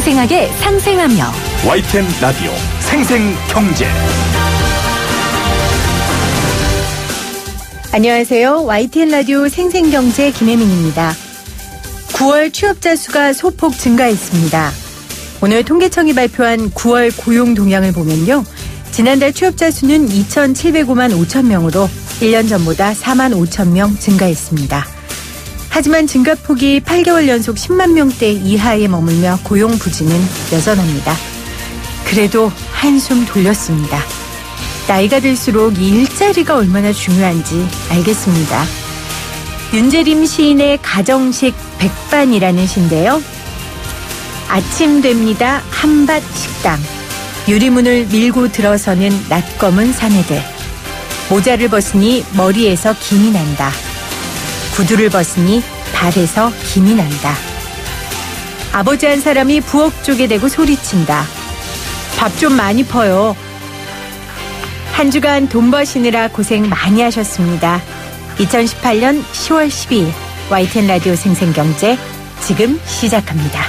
생생하게 상생하며 YTN 라디오 생생경제. 안녕하세요. YTN 라디오 생생경제 김혜민입니다. 9월 취업자 수가 소폭 증가했습니다. 오늘 통계청이 발표한 9월 고용 동향을 보면요. 지난달 취업자 수는 2,705만 5천 명으로 1년 전보다 4만 5천 명 증가했습니다. 하지만 증가폭이 8개월 연속 10만 명대 이하에 머물며 고용 부진은 여전합니다. 그래도 한숨 돌렸습니다. 나이가 들수록 이 일자리가 얼마나 중요한지 알겠습니다. 윤재림 시인의 가정식 백반이라는 시인데요. 아침 됩니다. 한밭 식당. 유리문을 밀고 들어서는 낯검은 사내들. 모자를 벗으니 머리에서 김이 난다. 구두를 벗으니 발에서 김이 난다. 아버지 한 사람이 부엌 쪽에 대고 소리친다. 밥 좀 많이 퍼요. 한 주간 돈 버시느라 고생 많이 하셨습니다. 2018년 10월 12일 YTN 라디오 생생경제 지금 시작합니다.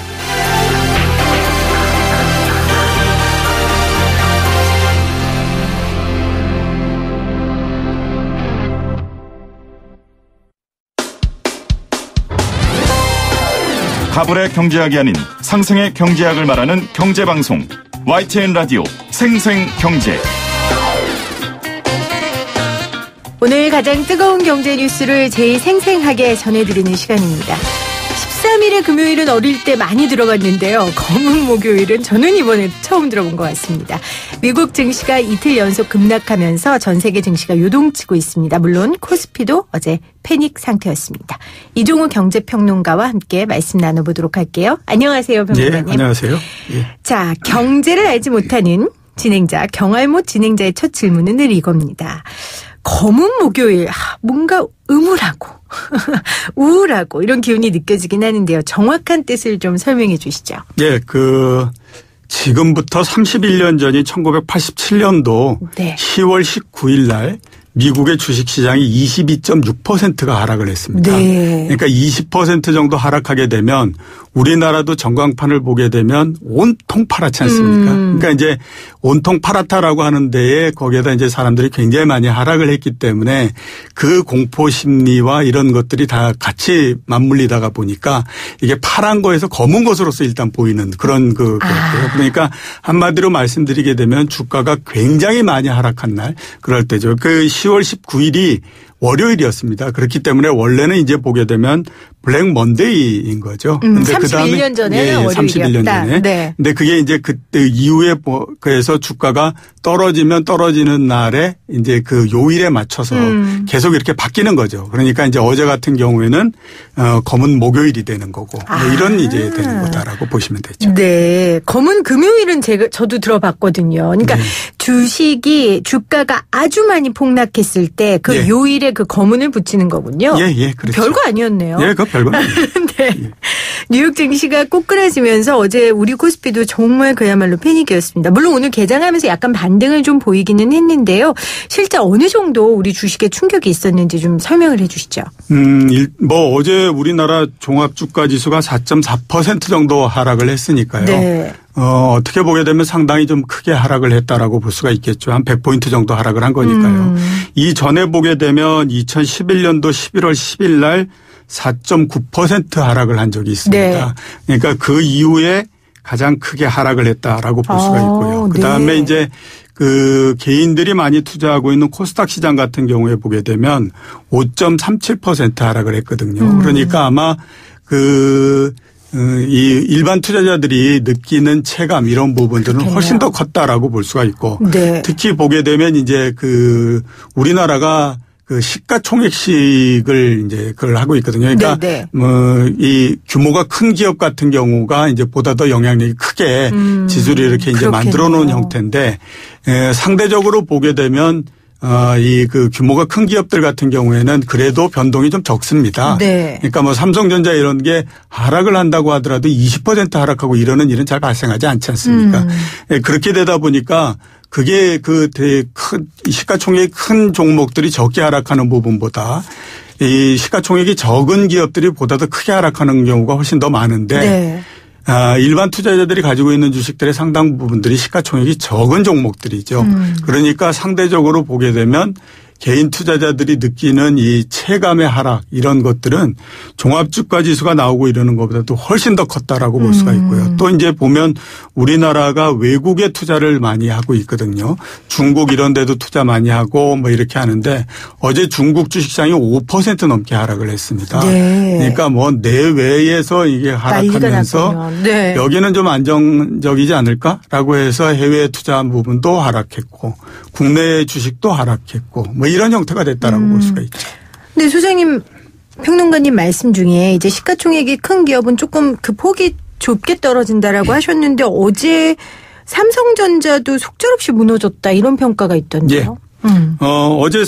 가불의 경제학이 아닌 상생의 경제학을 말하는 경제방송 YTN 라디오 생생경제. 오늘 가장 뜨거운 경제 뉴스를 제일 생생하게 전해드리는 시간입니다. 13일의 금요일은 어릴 때 많이 들어봤는데요. 검은 목요일은 저는 이번에 처음 들어본 것 같습니다. 미국 증시가 이틀 연속 급락하면서 전 세계 증시가 요동치고 있습니다. 물론 코스피도 어제 패닉 상태였습니다. 이종우 경제평론가와 함께 말씀 나눠보도록 할게요. 안녕하세요, 평론가님. 네, 안녕하세요. 예. 자, 경제를 알지 못하는 진행자, 경알못 진행자의 첫 질문은 늘 이겁니다. 검은 목요일, 뭔가 음울하고 우울하고 이런 기운이 느껴지긴 하는데요. 정확한 뜻을 좀 설명해 주시죠. 예, 지금부터 31년 전인 1987년도 네. 10월 19일 날 미국의 주식시장이 22.6%가 하락을 했습니다. 네. 그러니까 20% 정도 하락하게 되면 우리나라도 전광판을 보게 되면 온통 파랗지 않습니까? 그러니까 이제 온통 파랗다라고 하는 데에 거기에다 이제 사람들이 굉장히 많이 하락을 했기 때문에 그 공포 심리와 이런 것들이 다 같이 맞물리다가 보니까 이게 파란 거에서 검은 것으로서 일단 보이는 그런 거였고요. 그러니까 한마디로 말씀드리게 되면 주가가 굉장히 많이 하락한 날 그럴 때죠. 10월 19일이 월요일이었습니다. 그렇기 때문에 원래는 이제 보게 되면 블랙 먼데이인 거죠. 근데 31년 전에 월요일이었다. 31년 전에. 네. 근데 그게 이제 그때 이후에 그래서 주가가 떨어지면 떨어지는 날에 이제 그 요일에 맞춰서 계속 이렇게 바뀌는 거죠. 그러니까 이제 어제 같은 경우에는 검은 목요일이 되는 거고 이런 이제 되는 거다라고 보시면 되죠. 네. 검은 금요일은 저도 들어봤거든요. 그러니까 네. 주식이 주가가 아주 많이 폭락했을 때 그 예. 요일에 그 검은을 붙이는 거군요. 예, 그렇죠. 별거 아니었네요. 예, 그거 별거 아니에요. 네. 예. 뉴욕 증시가 꼬꾸라지면서 어제 우리 코스피도 정말 그야말로 패닉이었습니다. 물론 오늘 개장하면서 약간 반등을 좀 보이기는 했는데요. 실제 어느 정도 우리 주식에 충격이 있었는지 좀 설명을 해 주시죠. 어제 우리나라 종합주가지수가 4.4% 정도 하락을 했으니까요. 네. 어떻게 보게 되면 상당히 좀 크게 하락을 했다라고 볼 수가 있겠죠. 한 100포인트 정도 하락을 한 거니까요. 이 전에 보게 되면 2011년도 11월 10일 날 4.9% 하락을 한 적이 있습니다. 네. 그러니까 그 이후에 가장 크게 하락을 했다라고 볼 수가 있고요. 그다음에 네. 이제 개인들이 많이 투자하고 있는 코스닥 시장 같은 경우에 보게 되면 5.37% 하락을 했거든요. 그러니까 아마 이 일반 투자자들이 느끼는 체감 이런 부분들은 그렇겠네요. 훨씬 더 컸다라고 볼 수가 있고 네. 특히 보게 되면 이제 우리나라가 시가총액식을 이제 그걸 하고 있거든요. 그러니까 이 규모가 큰 기업 같은 경우가 이제 보다 더 영향력이 크게 지수를 이렇게 이제 만들어 놓은 형태인데 상대적으로 보게 되면 규모가 큰 기업들 같은 경우에는 그래도 변동이 좀 적습니다. 네. 그러니까 삼성전자 이런 게 하락을 한다고 하더라도 20% 하락하고 이러는 일은 잘 발생하지 않지 않습니까? 그렇게 되다 보니까 그게 시가총액이 큰 종목들이 적게 하락하는 부분보다 이 시가총액이 적은 기업들이 보다 더 크게 하락하는 경우가 훨씬 더 많은데 일반 투자자들이 가지고 있는 주식들의 상당 부분들이 시가총액이 적은 종목들이죠. 그러니까 상대적으로 보게 되면 개인 투자자들이 느끼는 이 체감의 하락 이런 것들은 종합주가지수가 나오고 이러는 것보다도 훨씬 더 컸다라고 볼 수가 있고요. 또 이제 보면 우리나라가 외국에 투자를 많이 하고 있거든요. 중국 이런 데도 투자 많이 하고 뭐 이렇게 하는데 어제 중국 주식시장이 5% 넘게 하락을 했습니다. 네. 그러니까 뭐 내외에서 이게 하락하면서 네. 여기는 좀 안정적이지 않을까라고 해서 해외에 투자한 부분도 하락했고 국내 주식도 하락했고 뭐 이런 형태가 됐다라고 볼 수가 있죠. 네, 소장님 평론가님 말씀 중에 이제 시가총액이 큰 기업은 조금 그 폭이 좁게 떨어진다라고 하셨는데 어제 삼성전자도 속절없이 무너졌다 이런 평가가 있던데요. 예. 어제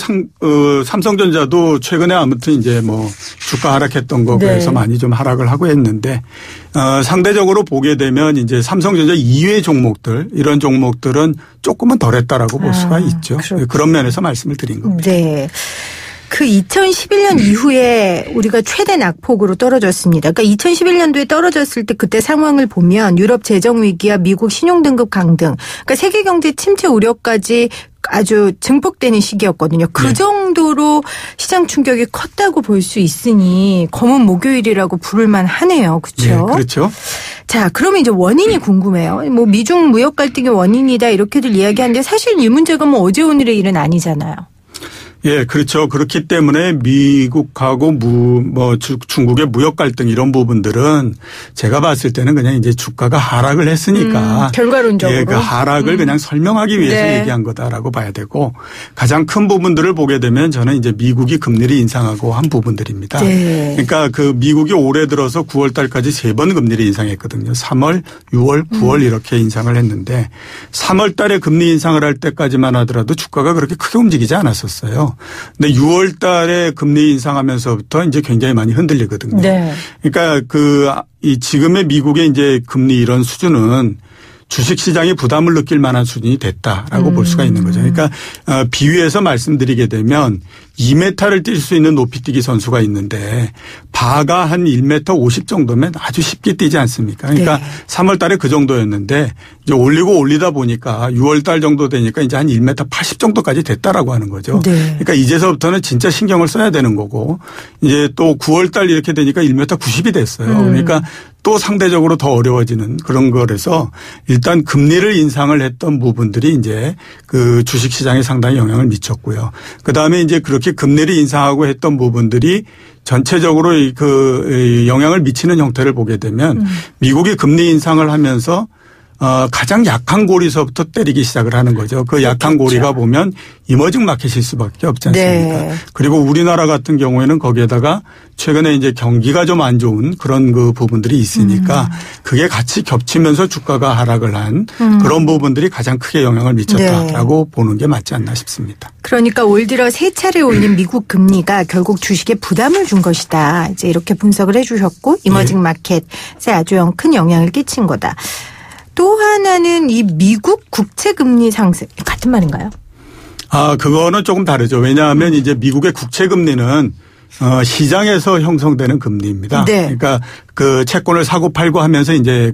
삼성전자도 최근에 아무튼 이제 뭐 주가 하락했던 거 그래서 많이 좀 하락을 하고 했는데 상대적으로 보게 되면 이제 삼성전자 이외의 종목들 이런 종목들은 조금은 덜했다라고 볼 수가 있죠. 그렇구나. 그런 면에서 말씀을 드린 겁니다. 네. 그 2011년 이후에 우리가 최대 낙폭으로 떨어졌습니다. 그러니까 2011년도에 떨어졌을 때 그때 상황을 보면 유럽 재정 위기와 미국 신용 등급 강등, 그러니까 세계 경제 침체 우려까지 아주 증폭되는 시기였거든요. 그 정도로 시장 충격이 컸다고 볼 수 있으니 검은 목요일이라고 부를 만하네요. 그렇죠? 네, 그렇죠. 자, 그러면 이제 원인이 궁금해요. 뭐 미중 무역 갈등의 원인이다 이렇게들 이야기하는데 사실 이 문제가 뭐 어제 오늘의 일은 아니잖아요. 예, 그렇죠. 그렇기 때문에 미국하고 중국의 무역 갈등 이런 부분들은 제가 봤을 때는 그냥 이제 주가가 하락을 했으니까. 결과론적으로. 예, 그 하락을 그냥 설명하기 위해서 얘기한 거다라고 봐야 되고 가장 큰 부분들을 보게 되면 저는 이제 미국이 금리를 인상하고 한 부분들입니다. 네. 그러니까 그 미국이 올해 들어서 9월 달까지 3번 금리를 인상했거든요. 3월, 6월, 9월 이렇게 인상을 했는데 3월 달에 금리 인상을 할 때까지만 하더라도 주가가 그렇게 크게 움직이지 않았었어요. 근데 6월 달에 금리 인상하면서부터 이제 굉장히 많이 흔들리거든요. 네. 그러니까 이 지금의 미국의 이제 금리 이런 수준은 주식 시장이 부담을 느낄 만한 수준이 됐다라고 볼 수가 있는 거죠. 그러니까 비유해서 말씀드리게 되면 2m를 뛸 수 있는 높이뛰기 선수가 있는데 바가 한 1m 50 정도면 아주 쉽게 뛰지 않습니까? 그러니까 3월 달에 그 정도였는데 이제 올리고 올리다 보니까 6월 달 정도 되니까 이제 한 1m 80 정도까지 됐다라고 하는 거죠. 네. 그러니까 이제서부터는 진짜 신경을 써야 되는 거고 이제 또 9월 달 이렇게 되니까 1m 90이 됐어요. 그러니까 또 상대적으로 더 어려워지는 그런 거라서 일단 금리를 인상을 했던 부분들이 이제 그 주식 시장에 상당히 영향을 미쳤고요. 그다음에 이제 그렇게 금리를 인상하고 했던 부분들이 전체적으로 그 영향을 미치는 형태를 보게 되면 미국이 금리 인상을 하면서 가장 약한 고리서부터 때리기 시작을 하는 거죠. 그 약한 고리가 보면 이머징 마켓일 수밖에 없지 않습니까? 네. 그리고 우리나라 같은 경우에는 거기에다가 최근에 이제 경기가 좀 안 좋은 그런 그 부분들이 있으니까 그게 같이 겹치면서 주가가 하락을 한 그런 부분들이 가장 크게 영향을 미쳤다라고 보는 게 맞지 않나 싶습니다. 그러니까 올 들어 3차례 올린 미국 금리가 결국 주식에 부담을 준 것이다. 이제 이렇게 분석을 해 주셨고 이머징 마켓에 아주 큰 영향을 끼친 거다. 또 하나는 이 미국 국채 금리 상승 같은 말인가요? 그거는 조금 다르죠. 왜냐하면 이제 미국의 국채 금리는 시장에서 형성되는 금리입니다. 네. 그러니까 그 채권을 사고 팔고 하면서 이제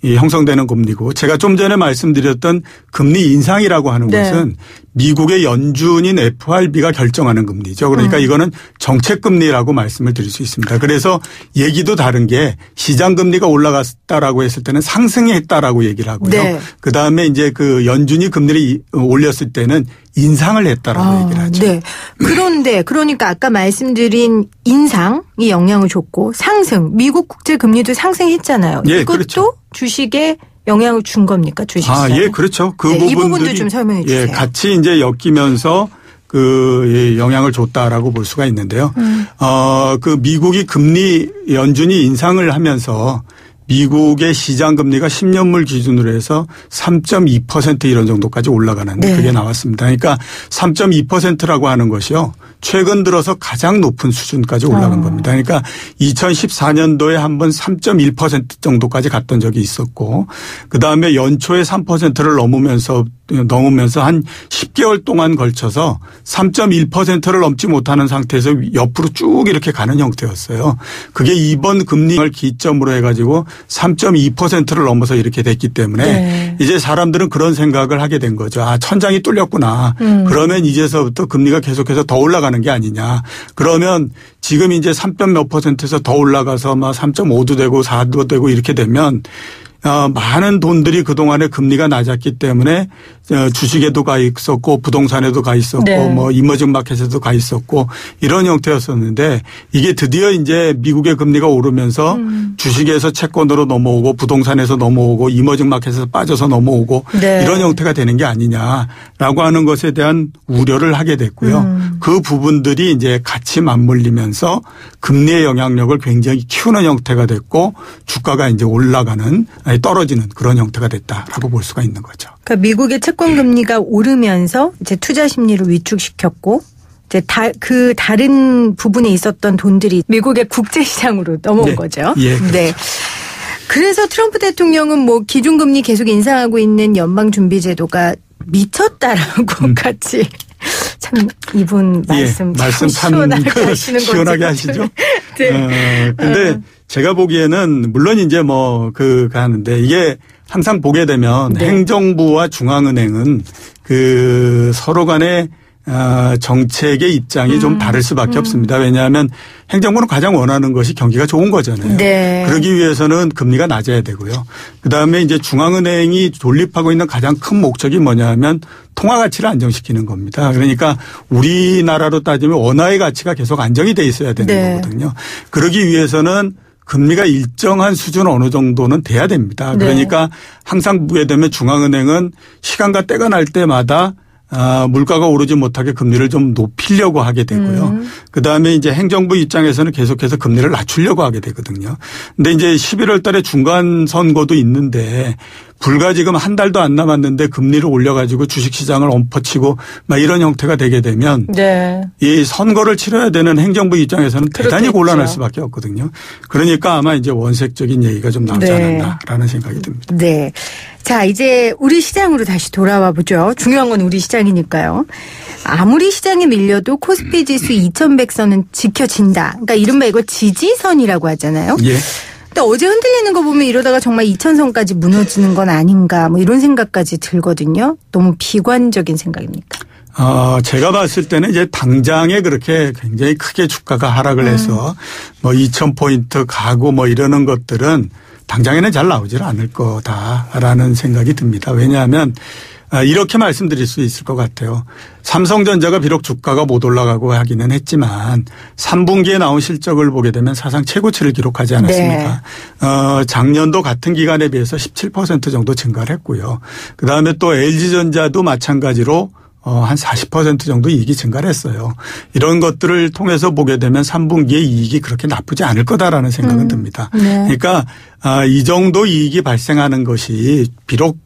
이 형성되는 금리고 제가 좀 전에 말씀드렸던 금리 인상이라고 하는 것은 미국의 연준인 FRB가 결정하는 금리죠. 그러니까 이거는 정책 금리라고 말씀을 드릴 수 있습니다. 그래서 얘기도 다른 게 시장 금리가 올라갔다라고 했을 때는 상승했다라고 얘기를 하고요. 네. 그다음에 이제 그 연준이 금리를 올렸을 때는 인상을 했다라고 얘기를 하죠. 네. 그런데 그러니까 아까 말씀드린 인상이 영향을 줬고 상승 미국 국채 금리도 상승했잖아요. 예, 이것도 그렇죠. 주식에 영향을 준 겁니까? 주식시장에? 예, 그렇죠. 그 부분들이 이 부분도 좀 설명해 주세요. 예, 같이 이제 엮이면서 그 영향을 줬다라고 볼 수가 있는데요. 그 미국이 금리 연준이 인상을 하면서 미국의 시장 금리가 10년물 기준으로 해서 3.2% 이런 정도까지 올라가는 그게 나왔습니다. 그러니까 3.2%라고 하는 것이요. 최근 들어서 가장 높은 수준까지 올라간 겁니다. 그러니까 2014년도에 한번 3.1% 정도까지 갔던 적이 있었고 그다음에 연초에 3%를 넘으면서 한 10개월 동안 걸쳐서 3.1%를 넘지 못하는 상태에서 옆으로 쭉 이렇게 가는 형태였어요. 그게 이번 금리를 기점으로 해가지고 3.2%를 넘어서 이렇게 됐기 때문에 네. 이제 사람들은 그런 생각을 하게 된 거죠. 아, 천장이 뚫렸구나. 그러면 이제서부터 금리가 계속해서 더 올라가는 게 아니냐. 그러면 지금 이제 3몇 %에서 더 올라가서 막 3.5도 되고 4도 되고 이렇게 되면 많은 돈들이 그동안에 금리가 낮았기 때문에 주식에도 가 있었고 부동산에도 가 있었고 네. 뭐 이머징 마켓에도 가 있었고 이런 형태였었는데 이게 드디어 이제 미국의 금리가 오르면서 주식에서 채권으로 넘어오고 부동산에서 넘어오고 이머징 마켓에서 빠져서 넘어오고 네. 이런 형태가 되는 게 아니냐라고 하는 것에 대한 우려를 하게 됐고요. 그 부분들이 이제 같이 맞물리면서 금리의 영향력을 굉장히 키우는 형태가 됐고 주가가 이제 올라가는 떨어지는 그런 형태가 됐다라고 볼 수가 있는 거죠. 그러니까 미국의 채권 금리가 오르면서 이제 투자 심리를 위축시켰고 이제 그 다른 부분에 있었던 돈들이 미국의 국제 시장으로 넘어온 네. 거죠. 예, 그렇죠. 네. 그래서 트럼프 대통령은 뭐 기준금리 계속 인상하고 있는 연방준비제도가 미쳤다라고 같이 참 이분 말씀 참 시원하게 하시는 거죠. 시원하게 하시죠. 네. 근데 제가 보기에는 물론 이제 뭐 하는데 이게 항상 보게 되면 네. 행정부와 중앙은행은 서로 간에 정책의 입장이 좀 다를 수밖에 없습니다. 왜냐하면 행정부는 가장 원하는 것이 경기가 좋은 거잖아요. 네. 그러기 위해서는 금리가 낮아야 되고요. 그다음에 이제 중앙은행이 존립하고 있는 가장 큰 목적이 뭐냐면 통화 가치를 안정시키는 겁니다. 그러니까 우리나라로 따지면 원화의 가치가 계속 안정이 돼 있어야 되는 네. 거거든요. 그러기 위해서는 금리가 일정한 수준 어느 정도는 돼야 됩니다. 그러니까 네. 항상 보게 되면 중앙은행은 시간과 때가 날 때마다 물가가 오르지 못하게 금리를 좀 높이려고 하게 되고요. 그다음에 이제 행정부 입장에서는 계속해서 금리를 낮추려고 하게 되거든요. 근데 이제 11월 달에 중간 선거도 있는데 불과 지금 한 달도 안 남았는데 금리를 올려가지고 주식시장을 엎어치고 막 이런 형태가 되게 되면 네. 이 선거를 치러야 되는 행정부 입장에서는 대단히 그렇겠죠. 곤란할 수밖에 없거든요. 그러니까 아마 이제 원색적인 얘기가 좀 나오지 네. 않았나라는 생각이 듭니다. 네. 자, 이제 우리 시장으로 다시 돌아와 보죠. 중요한 건 우리 시장이니까요. 아무리 시장에 밀려도 코스피 지수 2100선은 지켜진다. 그러니까 이른바 이거 지지선이라고 하잖아요. 예. 근데 어제 흔들리는 거 보면 이러다가 정말 2000선까지 무너지는 건 아닌가 뭐 이런 생각까지 들거든요. 너무 비관적인 생각입니까? 제가 봤을 때는 이제 당장에 그렇게 굉장히 크게 주가가 하락을 해서 뭐 2000포인트 가고 뭐 이러는 것들은 당장에는 잘 나오질 않을 거다라는 생각이 듭니다. 왜냐하면 이렇게 말씀드릴 수 있을 것 같아요. 삼성전자가 비록 주가가 못 올라가고 하기는 했지만 3분기에 나온 실적을 보게 되면 사상 최고치를 기록하지 않았습니까? 네. 작년도 같은 기간에 비해서 17% 정도 증가를 했고요. 그다음에 또 LG전자도 마찬가지로 한 40% 정도 이익이 증가를 했어요. 이런 것들을 통해서 보게 되면 3분기에 이익이 그렇게 나쁘지 않을 거다라는 생각은 듭니다. 네. 그러니까 이 정도 이익이 발생하는 것이 비록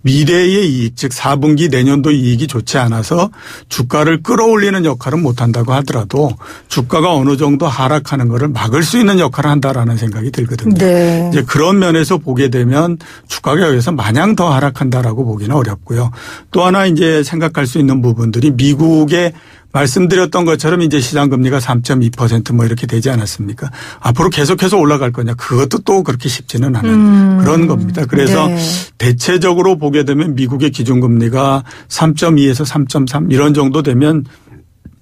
미래의 이익, 즉 4분기 내년도 이익이 좋지 않아서 주가를 끌어올리는 역할은 못한다고 하더라도 주가가 어느 정도 하락하는 것을 막을 수 있는 역할을 한다라는 생각이 들거든요. 네. 이제 그런 면에서 보게 되면 주가가 여기서 마냥 더 하락한다라고 보기는 어렵고요. 또 하나 이제 생각할 수 있는 부분들이 미국의 말씀드렸던 것처럼 이제 시장 금리가 3.2% 뭐 이렇게 되지 않았습니까? 앞으로 계속해서 올라갈 거냐? 그것도 또 그렇게 쉽지는 않은 그런 겁니다. 그래서 네. 대체적으로 보게 되면 미국의 기준금리가 3.2에서 3.3 이런 정도 되면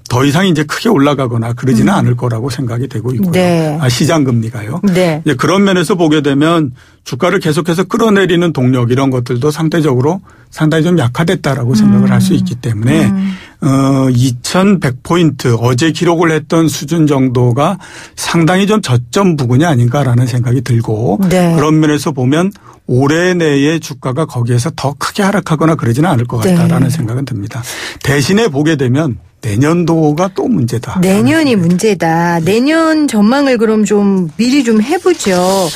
더 이상 이제 크게 올라가거나 그러지는 않을 거라고 생각이 되고 있고요. 네. 시장 금리가요. 네. 그런 면에서 보게 되면 주가를 계속해서 끌어내리는 동력 이런 것들도 상대적으로 상당히 좀 약화됐다라고 생각을 할 수 있기 때문에 2100포인트 어제 기록을 했던 수준 정도가 상당히 좀 저점 부근이 아닌가라는 생각이 들고 네. 그런 면에서 보면 올해 내에 주가가 거기에서 더 크게 하락하거나 그러지는 않을 것 같다라는 네. 생각은 듭니다. 대신에 보게 되면 내년도가 또 문제다. 내년이 문제다. 내년 전망을 그럼 좀 미리 좀 해보죠.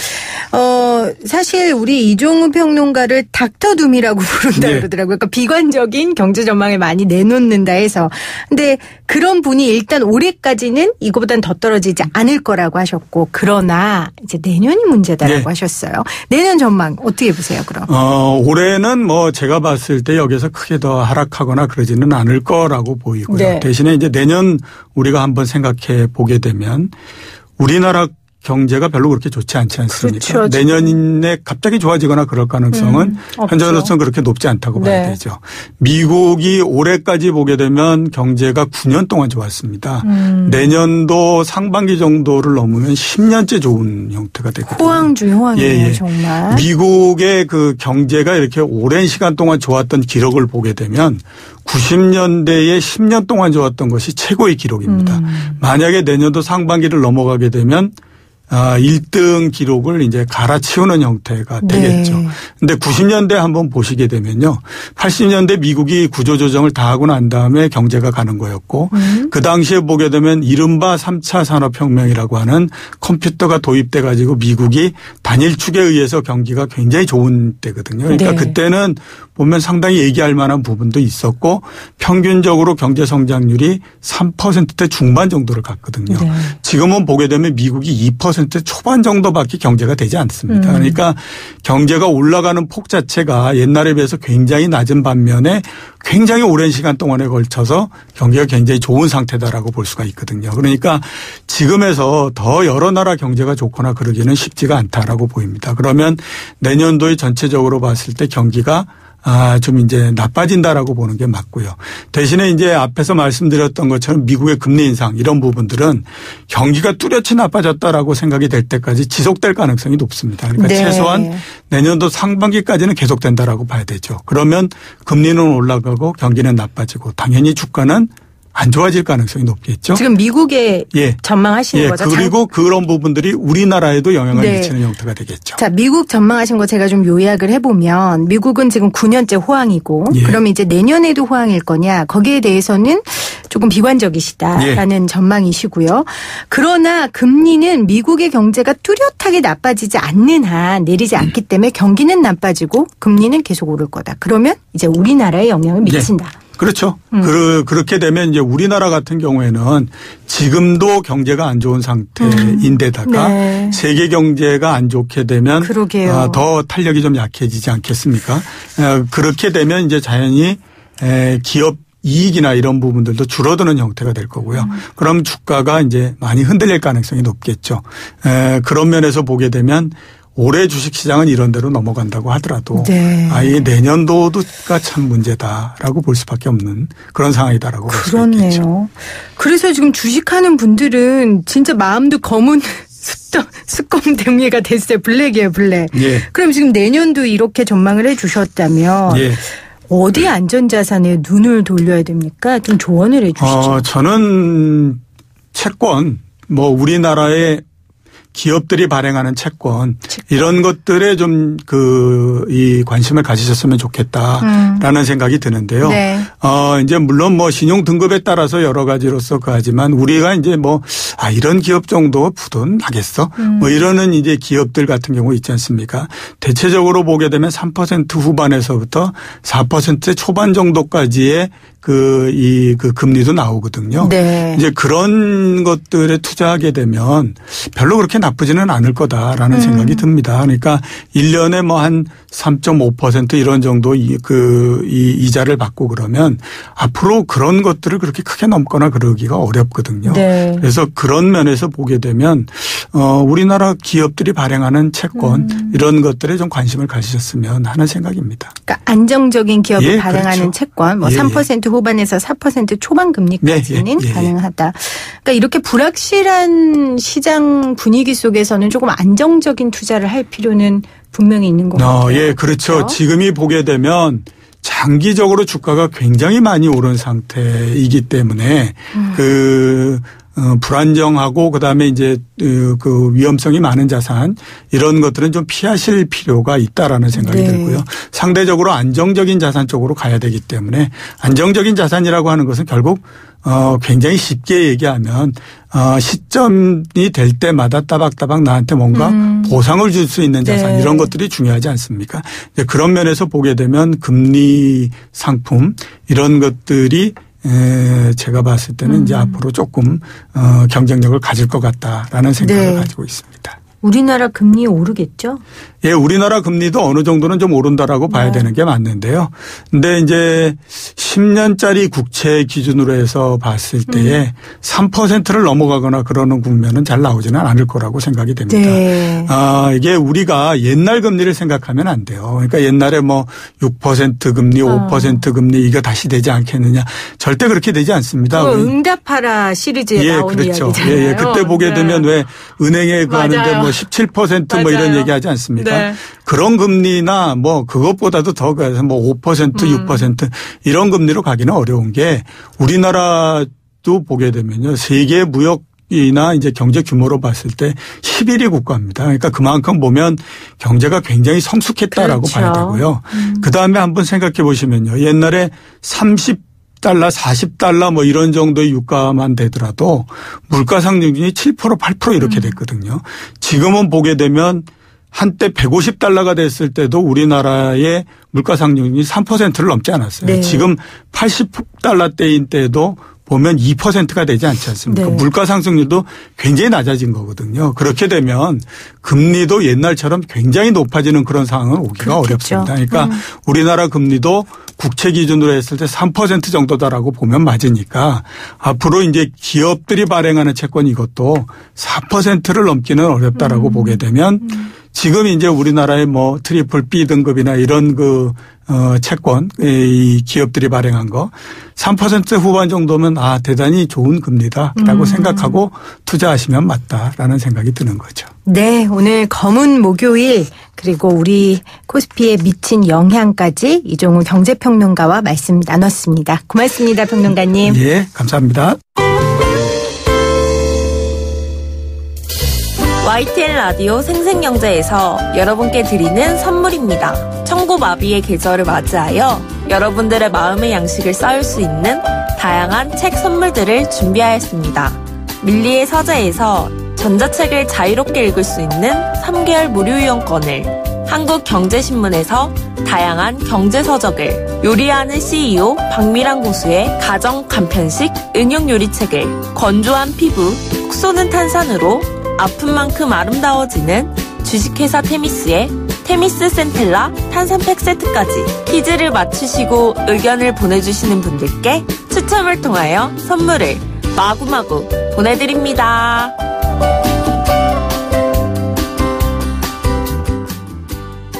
사실 우리 이종우 평론가를 닥터둠이라고 부른다 네. 그러더라고요. 그러니까 비관적인 경제 전망을 많이 내놓는다 해서. 근데 그런 분이 일단 올해까지는 이거보단 더 떨어지지 않을 거라고 하셨고, 그러나 이제 내년이 문제다라고 네. 하셨어요. 내년 전망 어떻게 보세요, 그럼? 올해는 뭐 제가 봤을 때 여기서 크게 더 하락하거나 그러지는 않을 거라고 보이고요. 네. 대신에 이제 내년 우리가 한번 생각해 보게 되면 우리나라 경제가 별로 그렇게 좋지 않지 않습니까? 그렇죠. 내년에 갑자기 좋아지거나 그럴 가능성은 현재로서는 그렇게 높지 않다고 봐야 네. 되죠. 미국이 올해까지 보게 되면 경제가 9년 동안 좋았습니다. 내년도 상반기 정도를 넘으면 10년째 좋은 형태가 되거든요. 호황 중에 호황이에요, 예. 정말. 미국의 그 경제가 이렇게 오랜 시간 동안 좋았던 기록을 보게 되면 90년대에 10년 동안 좋았던 것이 최고의 기록입니다. 만약에 내년도 상반기를 넘어가게 되면 1등 기록을 이제 갈아치우는 형태가 되겠죠. 네. 근데 90년대 한번 보시게 되면요. 80년대 미국이 구조조정을 다 하고 난 다음에 경제가 가는 거였고 그 당시에 보게 되면 이른바 3차 산업혁명이라고 하는 컴퓨터가 도입돼 가지고 미국이 단일축에 의해서 경기가 굉장히 좋은 때거든요. 그러니까 네. 그때는 보면 상당히 얘기할 만한 부분도 있었고 평균적으로 경제 성장률이 3%대 중반 정도를 갔거든요. 네. 지금은 보게 되면 미국이 2% 초반 정도밖에 경제가 되지 않습니다. 그러니까 경제가 올라가는 폭 자체가 옛날에 비해서 굉장히 낮은 반면에 굉장히 오랜 시간 동안에 걸쳐서 경기가 굉장히 좋은 상태다라고 볼 수가 있거든요. 그러니까 지금에서 더 여러 나라 경제가 좋거나 그러기는 쉽지가 않다라고 보입니다. 그러면 내년도에 전체적으로 봤을 때 경기가 좀 이제 나빠진다라고 보는 게 맞고요. 대신에 이제 앞에서 말씀드렸던 것처럼 미국의 금리 인상 이런 부분들은 경기가 뚜렷이 나빠졌다라고 생각이 될 때까지 지속될 가능성이 높습니다. 그러니까 네. 최소한 내년도 상반기까지는 계속된다라고 봐야 되죠. 그러면 금리는 올라가고 경기는 나빠지고 당연히 주가는 안 좋아질 가능성이 높겠죠. 지금 미국에 예. 전망하시는 예. 거죠? 그리고 그런 부분들이 우리나라에도 영향을 네. 미치는 형태가 되겠죠. 자, 미국 전망하신 거 제가 좀 요약을 해보면 미국은 지금 9년째 호황이고 예. 그러면 이제 내년에도 호황일 거냐 거기에 대해서는 조금 비관적이시다라는 예. 전망이시고요. 그러나 금리는 미국의 경제가 뚜렷하게 나빠지지 않는 한 내리지 않기 때문에 경기는 나빠지고 금리는 계속 오를 거다. 그러면 이제 우리나라에 영향을 미친다. 그렇죠. 그렇게 되면 이제 우리나라 같은 경우에는 지금도 경제가 안 좋은 상태인데다가 네. 세계 경제가 안 좋게 되면 그러게요. 더 탄력이 좀 약해지지 않겠습니까? 그렇게 되면 이제 자연히 기업 이익이나 이런 부분들도 줄어드는 형태가 될 거고요. 그럼 주가가 이제 많이 흔들릴 가능성이 높겠죠. 그런 면에서 보게 되면 올해 주식시장은 이런 대로 넘어간다고 하더라도 네. 아예 내년도가 참 문제다라고 볼 수밖에 없는 그런 상황이다라고 볼 수 있겠죠. 그렇네요. 그래서 지금 주식하는 분들은 진짜 마음도 검은 수검댕이가 됐어요. 블랙이에요, 블랙. 예. 그럼 지금 내년도 이렇게 전망을 해 주셨다면 예. 어디 안전자산에 눈을 돌려야 됩니까? 좀 조언을 해 주시죠. 저는 채권, 우리나라의 기업들이 발행하는 채권 이런 것들에 좀 이 관심을 가지셨으면 좋겠다라는 생각이 드는데요. 네. 이제 물론 신용 등급에 따라서 여러 가지로서 하지만 우리가 이제 이런 기업 정도 부돈 나겠어? 이러는 이제 기업들 같은 경우 있지 않습니까? 대체적으로 보게 되면 3% 후반에서부터 4% 초반 정도까지의 그 금리도 나오거든요. 네. 이제 그런 것들에 투자하게 되면 별로 그렇게 나쁘지는 않을 거다라는 생각이 듭니다. 그러니까 1년에 한 3.5% 이런 정도 이자를 받고 그러면 앞으로 그런 것들을 그렇게 크게 넘거나 그러기가 어렵거든요. 네. 그래서 그런 면에서 보게 되면 우리나라 기업들이 발행하는 채권 이런 것들에 좀 관심을 가지셨으면 하는 생각입니다. 그러니까 안정적인 기업이 예, 발행하는 그렇죠. 채권 3% 후반에서 4% 초반 금리까지는 예. 가능하다. 그러니까 이렇게 불확실한 시장 분위기 속에서는 조금 안정적인 투자를 할 필요는 분명히 있는 것 같아요. 예, 그렇죠. 지금이 보게 되면 장기적으로 주가가 굉장히 많이 오른 상태이기 때문에 불안정하고 그다음에 이제 그 위험성이 많은 자산 이런 것들은 좀 피하실 필요가 있다라는 생각이 네. 들고요. 상대적으로 안정적인 자산 쪽으로 가야 되기 때문에 안정적인 자산이라고 하는 것은 결국 굉장히 쉽게 얘기하면 시점이 될 때마다 따박따박 나한테 뭔가 보상을 줄 수 있는 자산 네. 이런 것들이 중요하지 않습니까? 그런 면에서 보게 되면 금리 상품 이런 것들이 제가 봤을 때는 이제 앞으로 조금 경쟁력을 가질 것 같다라는 생각을 네. 가지고 있습니다. 우리나라 금리 오르겠죠? 예, 우리나라 금리도 어느 정도는 좀 오른다라고 봐야 되는 게 맞는데요. 근데 이제 10년짜리 국채 기준으로 해서 봤을 때에 3%를 넘어가거나 그러는 국면은 잘 나오지는 않을 거라고 생각이 됩니다. 네. 이게 우리가 옛날 금리를 생각하면 안 돼요. 그러니까 옛날에 뭐 6% 금리, 5% 금리 이거 다시 되지 않겠느냐. 절대 그렇게 되지 않습니다. 응답하라 시리즈에 나오는 그렇죠. 이야기잖아요. 예, 그때 보게 되면 왜 은행에 가는데 뭐 17% 뭐 이런 맞아요. 얘기하지 않습니까? 네. 그런 금리나 뭐 그것보다도 더 가서 뭐 5%, 6% 이런 금리로 가기는 어려운 게 우리나라도 보게 되면요. 세계 무역이나 이제 경제 규모로 봤을 때 11위 국가입니다. 그러니까 그만큼 보면 경제가 굉장히 성숙했다라고 그렇죠. 봐야 되고요. 그다음에 한번 생각해 보시면요. 옛날에 30달러, 40달러 뭐 이런 정도의 유가만 되더라도 물가 상승률이 7%, 8% 이렇게 됐거든요. 지금은 보게 되면 한때 150달러가 됐을 때도 우리나라의 물가 상승률이 3%를 넘지 않았어요. 네. 지금 80달러대인 때도 보면 2%가 되지 않지 않습니까? 네. 물가 상승률도 굉장히 낮아진 거거든요. 그렇게 되면 금리도 옛날처럼 굉장히 높아지는 그런 상황은 오기가 그렇겠죠. 어렵습니다. 그러니까 우리나라 금리도 국채 기준으로 했을 때 3% 정도다라고 보면 맞으니까 앞으로 이제 기업들이 발행하는 채권 이것도 4%를 넘기는 어렵다라고 보게 되면 지금 이제 우리나라의 뭐 트리플 B 등급이나 이런 채권, 이 기업들이 발행한 거 3% 후반 정도면 대단히 좋은 금리다라고 생각하고 투자하시면 맞다라는 생각이 드는 거죠. 네, 오늘 검은 목요일 그리고 우리 코스피에 미친 영향까지 이종우 경제평론가와 말씀 나눴습니다. 고맙습니다, 평론가님. 예, 감사합니다. YTN 라디오 생생경제에서 여러분께 드리는 선물입니다. 청고마비의 계절을 맞이하여 여러분들의 마음의 양식을 쌓을 수 있는 다양한 책 선물들을 준비하였습니다. 밀리의 서재에서 전자책을 자유롭게 읽을 수 있는 3개월 무료 이용권을, 한국경제신문에서 다양한 경제서적을, 요리하는 CEO 박미란 고수의 가정 간편식 응용 요리책을, 건조한 피부 톡 쏘는 탄산으로 아픈 만큼 아름다워지는 주식회사 테미스의 테미스 센텔라 탄산팩 세트까지 퀴즈를 맞추시고 의견을 보내주시는 분들께 추첨을 통하여 선물을 마구마구 보내드립니다.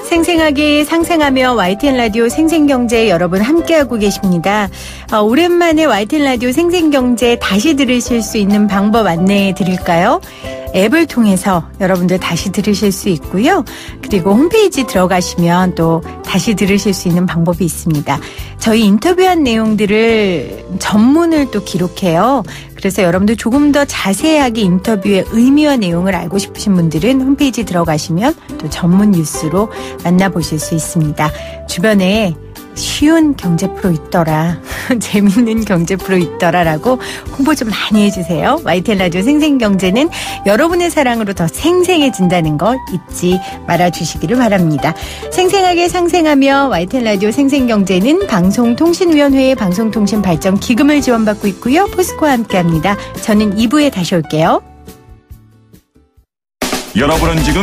생생하게 상생하며 YTN 라디오 생생경제 여러분 함께하고 계십니다. 오랜만에 YTN 라디오 생생경제 다시 들으실 수 있는 방법 안내해 드릴까요? 앱을 통해서 여러분들 다시 들으실 수 있고요. 그리고 홈페이지 들어가시면 또 다시 들으실 수 있는 방법이 있습니다. 저희 인터뷰한 내용들을 전문을 또 기록해요. 그래서 여러분들 조금 더 자세하게 인터뷰의 의미와 내용을 알고 싶으신 분들은 홈페이지 들어가시면 또 전문 뉴스로 만나보실 수 있습니다. 주변에 쉬운 경제 프로 있더라. 재밌는 경제 프로 있더라라고 홍보 좀 많이 해주세요. YTN 라디오 생생경제는 여러분의 사랑으로 더 생생해진다는 거 잊지 말아주시기를 바랍니다. 생생하게 상생하며 YTN 라디오 생생경제는 방송통신위원회의 방송통신발전기금을 지원받고 있고요. 포스코와 함께합니다. 저는 2부에 다시 올게요. 여러분은 지금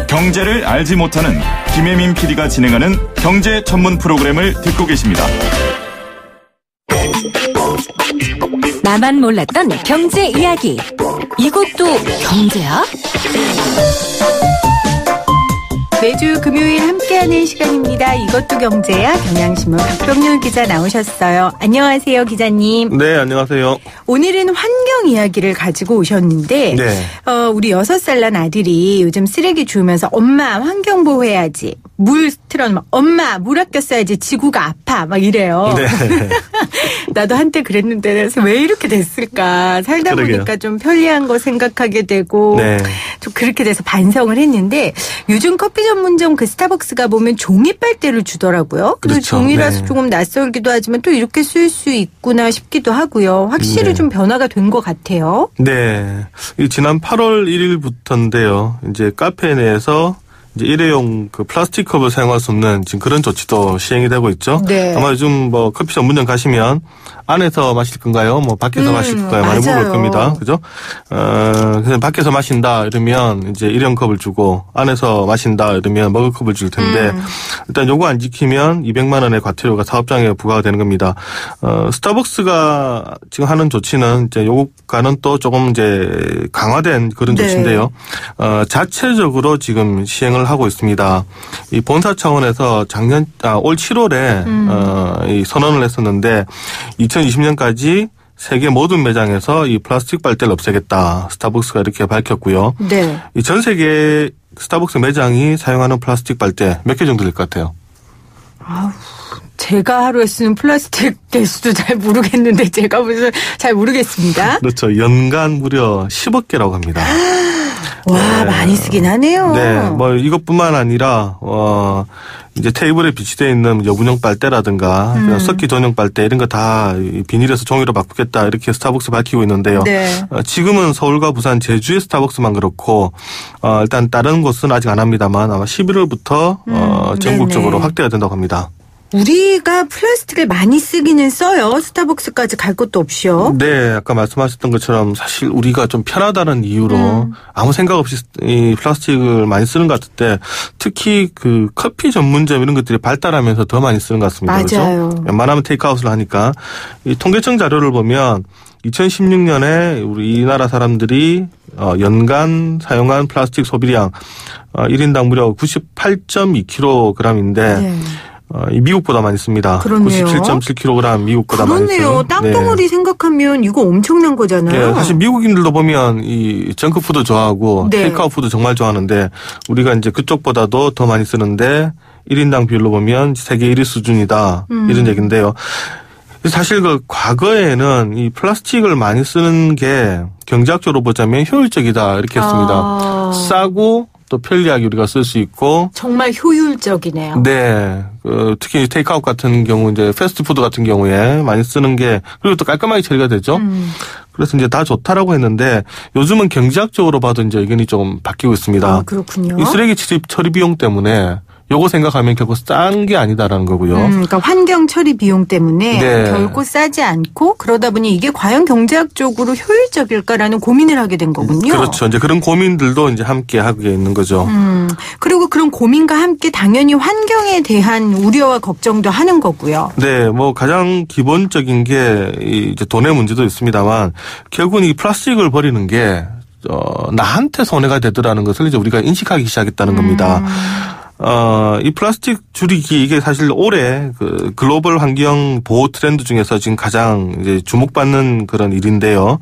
경제를 알지 못하는 김혜민 PD가 진행하는 경제 전문 프로그램을 듣고 계십니다. 나만 몰랐던 경제 이야기. 이것도 경제야? 매주 금요일 함께하는 시간입니다. 이것도 경제야. 경향신문 박병률 기자 나오셨어요. 안녕하세요, 기자님. 네, 안녕하세요. 오늘은 환경 이야기를 가지고 오셨는데 네. 우리 6살 난 아들이 요즘 쓰레기 주우면서 엄마 환경 보호해야지. 물 틀어놓으면 엄마 물 아껴 써야지 지구가 아파 막 이래요. 네. 나도 한때 그랬는데 그래서 왜 이렇게 됐을까. 살다 그러게요. 보니까 좀 편리한 거 생각하게 되고 네. 좀 그렇게 돼서 반성을 했는데 요즘 커피 전문점 그 스타벅스가 보면 종이 빨대를 주더라고요. 그래서 그렇죠. 종이라서 네. 조금 낯설기도 하지만 또 이렇게 쓸 수 있구나 싶기도 하고요. 확실히 네. 좀 변화가 된 것 같아요. 네. 이 지난 8월 1일부터인데요. 이제 카페 내에서 이제 일회용 그 플라스틱 컵을 사용할 수 없는 지금 그런 조치도 시행이 되고 있죠. 네. 아마 요즘 뭐 커피 전문점 가시면 안에서 마실 건가요? 뭐 밖에서 마실 건가요? 많이 맞아요. 물어볼 겁니다. 그죠? 그래서 밖에서 마신다 이러면 이제 일회용 컵을 주고 안에서 마신다 이러면 먹을 컵을 줄 텐데 일단 요거 안 지키면 200만 원의 과태료가 사업장에 부과가 되는 겁니다. 스타벅스가 지금 하는 조치는 이제 요거과는 또 조금 이제 강화된 그런 네. 조치인데요. 자체적으로 지금 시행을 하고 있습니다. 이 본사 차원에서 올 7월에 이 선언을 했었는데 2020년까지 세계 모든 매장에서 이 플라스틱 빨대를 없애겠다. 스타벅스가 이렇게 밝혔고요. 네. 이 전 세계 스타벅스 매장이 사용하는 플라스틱 빨대 몇 개 정도 될 것 같아요? 제가 하루에 쓰는 플라스틱 개수도 잘 모르겠는데 제가 무슨 잘 모르겠습니다. 그렇죠. 연간 무려 10억 개라고 합니다. 와, 네. 많이 쓰긴 하네요. 네, 뭐 이것뿐만 아니라 이제 테이블에 비치되어 있는 여분용 빨대라든가 석기 전용 빨대 이런 거 다 비닐에서 종이로 바꾸겠다 이렇게 스타벅스 밝히고 있는데요. 네. 지금은 서울과 부산, 제주의 스타벅스만 그렇고 일단 다른 곳은 아직 안 합니다만 아마 11월부터 전국적으로 네네. 확대가 된다고 합니다. 우리가 플라스틱을 많이 쓰기는 써요. 스타벅스까지 갈 것도 없이요. 네, 아까 말씀하셨던 것처럼 사실 우리가 좀 편하다는 이유로 아무 생각 없이 이 플라스틱을 많이 쓰는 것 같은데 특히 그 커피 전문점 이런 것들이 발달하면서 더 많이 쓰는 것 같습니다. 맞아요. 그렇죠? 웬만하면 테이크아웃을 하니까 이 통계청 자료를 보면 2016년에 우리나라 사람들이 연간 사용한 플라스틱 소비량 1인당 무려 98.2kg인데 네. 이 미국보다 많이 씁니다. 그렇네요. 97.7kg 미국보다 많이 써요. 그렇네요. 땅덩어리 생각하면 이거 엄청난 거잖아요. 네, 사실 미국인들도 보면 이 정크푸드 좋아하고 네. 테이크아웃 푸드 정말 좋아하는데 우리가 이제 그쪽보다도 더 많이 쓰는데 1인당 비율로 보면 세계 1위 수준이다. 이런 얘기인데요. 사실 그 과거에는 이 플라스틱을 많이 쓰는 게 경제학적으로 보자면 효율적이다 이렇게 했습니다. 싸고 또 편리하게 우리가 쓸 수 있고 정말 효율적이네요. 네. 특히 테이크아웃 같은 경우 이제 패스트푸드 같은 경우에 많이 쓰는 게 그리고 또 깔끔하게 처리가 되죠. 그래서 이제 다 좋다라고 했는데 요즘은 경제학적으로 봐도 이제 의견이 좀 바뀌고 있습니다. 그렇군요. 이 쓰레기 처리 비용 때문에 요거 생각하면 결국 싼 게 아니다라는 거고요. 그러니까 환경 처리 비용 때문에 네. 결코 싸지 않고 그러다 보니 이게 과연 경제학적으로 효율적일까라는 고민을 하게 된 거군요. 그렇죠. 이제 그런 고민들도 이제 함께 하게 있는 거죠. 그리고 그런 고민과 함께 당연히 환경에 대한 우려와 걱정도 하는 거고요. 네, 뭐 가장 기본적인 게 이제 돈의 문제도 있습니다만 결국은 이 플라스틱을 버리는 게 나한테 손해가 되더라는 것을 이제 우리가 인식하기 시작했다는 겁니다. 이 플라스틱 줄이기 이게 사실 올해 그 글로벌 환경 보호 트렌드 중에서 지금 가장 이제 주목받는 그런 일인데요.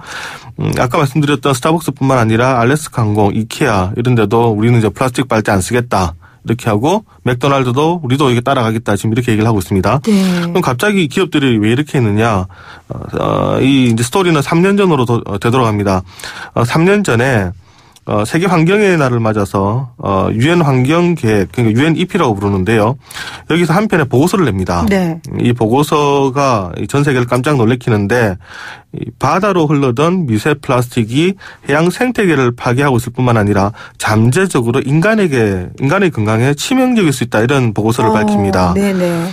아까 말씀드렸던 스타벅스뿐만 아니라 알래스카 항공, 이케아 이런 데도 우리는 이제 플라스틱 빨대 안 쓰겠다. 이렇게 하고 맥도날드도 우리도 이게 따라가겠다 지금 이렇게 얘기를 하고 있습니다. 네. 그럼 갑자기 기업들이 왜 이렇게 했느냐? 이 이제 스토리는 3년 전으로 되돌아갑니다. 3년 전에 세계 환경의 날을 맞아서 유엔 환경 계획, 그러니까 UNEP라고 부르는데요. 여기서 한 편의 보고서를 냅니다. 네. 이 보고서가 전 세계를 깜짝 놀래키는데 이 바다로 흘러던 미세 플라스틱이 해양 생태계를 파괴하고 있을 뿐만 아니라 잠재적으로 인간의 건강에 치명적일 수 있다 이런 보고서를 밝힙니다. 네네.